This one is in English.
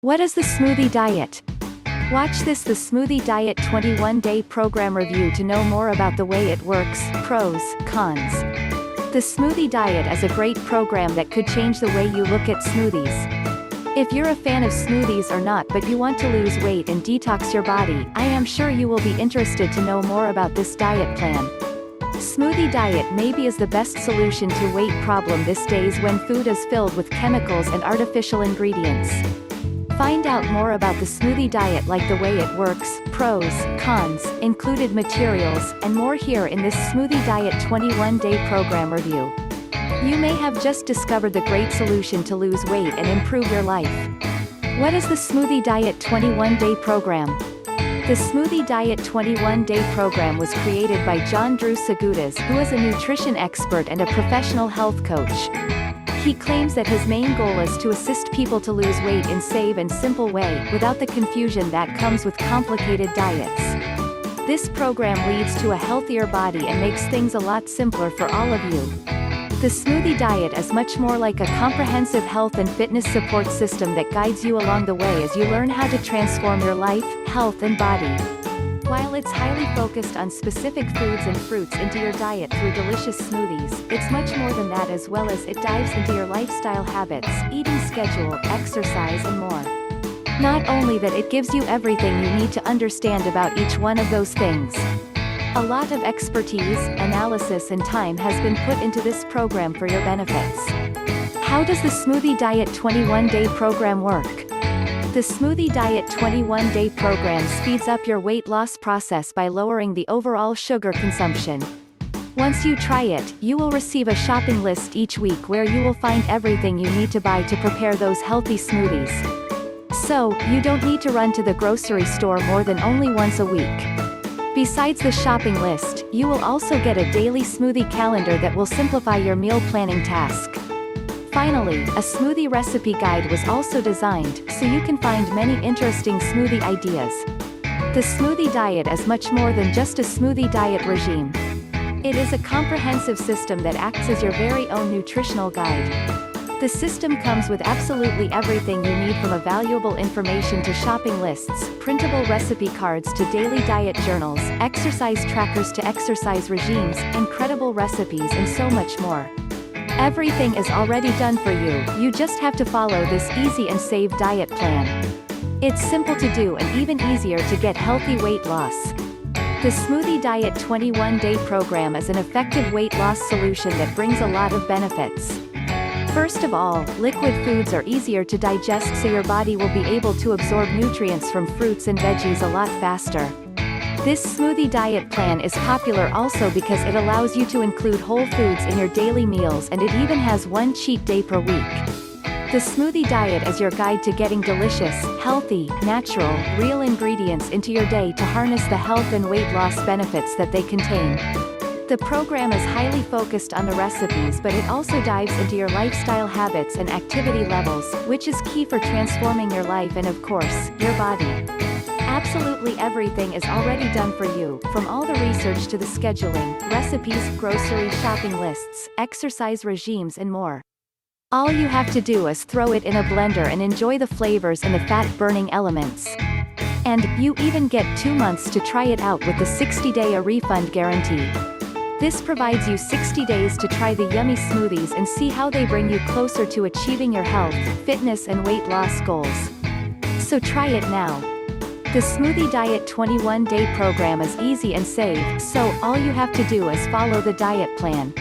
What is the smoothie diet? Watch the Smoothie Diet 21-day program review to know more about the way it works, pros, cons. The Smoothie Diet is a great program that could change the way you look at smoothies. If you're a fan of smoothies or not but you want to lose weight and detox your body, I am sure you will be interested to know more about this diet plan. Smoothie diet maybe is the best solution to weight problem these days when food is filled with chemicals and artificial ingredients. Find out more about the smoothie diet, like the way it works, pros, cons, included materials, and more here in this Smoothie Diet 21-day program review. You may have just discovered the great solution to lose weight and improve your life. What is the Smoothie Diet 21-day program? The Smoothie Diet 21-day program was created by John Drew Segudas, who is a nutrition expert and a professional health coach. He claims that his main goal is to assist people to lose weight in a safe and simple way, without the confusion that comes with complicated diets. This program leads to a healthier body and makes things a lot simpler for all of you. The Smoothie Diet is much more like a comprehensive health and fitness support system that guides you along the way as you learn how to transform your life, health and body. While it's highly focused on specific foods and fruits into your diet through delicious smoothies, it's much more than that, as well as it dives into your lifestyle habits, eating schedule, exercise and more. Not only that, it gives you everything you need to understand about each one of those things. A lot of expertise, analysis and time has been put into this program for your benefits. How does the Smoothie Diet 21-day program work? The Smoothie Diet 21-day program speeds up your weight loss process by lowering the overall sugar consumption. Once you try it, you will receive a shopping list each week where you will find everything you need to buy to prepare those healthy smoothies. So, you don't need to run to the grocery store more than only once a week. Besides the shopping list, you will also get a daily smoothie calendar that will simplify your meal planning task. Finally, a smoothie recipe guide was also designed, so you can find many interesting smoothie ideas. The Smoothie Diet is much more than just a smoothie diet regime. It is a comprehensive system that acts as your very own nutritional guide. The system comes with absolutely everything you need, from valuable information to shopping lists, printable recipe cards to daily diet journals, exercise trackers to exercise regimes, incredible recipes and so much more. Everything is already done for you, you just have to follow this easy and safe diet plan. It's simple to do and even easier to get healthy weight loss. The Smoothie Diet 21-day program is an effective weight loss solution that brings a lot of benefits. First of all, liquid foods are easier to digest, so your body will be able to absorb nutrients from fruits and veggies a lot faster. This smoothie diet plan is popular also because it allows you to include whole foods in your daily meals, and it even has one cheat day per week. The smoothie diet is your guide to getting delicious, healthy, natural, real ingredients into your day to harness the health and weight loss benefits that they contain. The program is highly focused on the recipes, but it also dives into your lifestyle habits and activity levels, which is key for transforming your life and, of course, your body. Absolutely everything is already done for you, from all the research to the scheduling, recipes, grocery shopping lists, exercise regimes and more. All you have to do is throw it in a blender and enjoy the flavors and the fat-burning elements. And, you even get 2 months to try it out with the 60-day refund guarantee. This provides you 60 days to try the yummy smoothies and see how they bring you closer to achieving your health, fitness and weight loss goals. So try it now. The Smoothie Diet 21-day program is easy and safe, so all you have to do is follow the diet plan.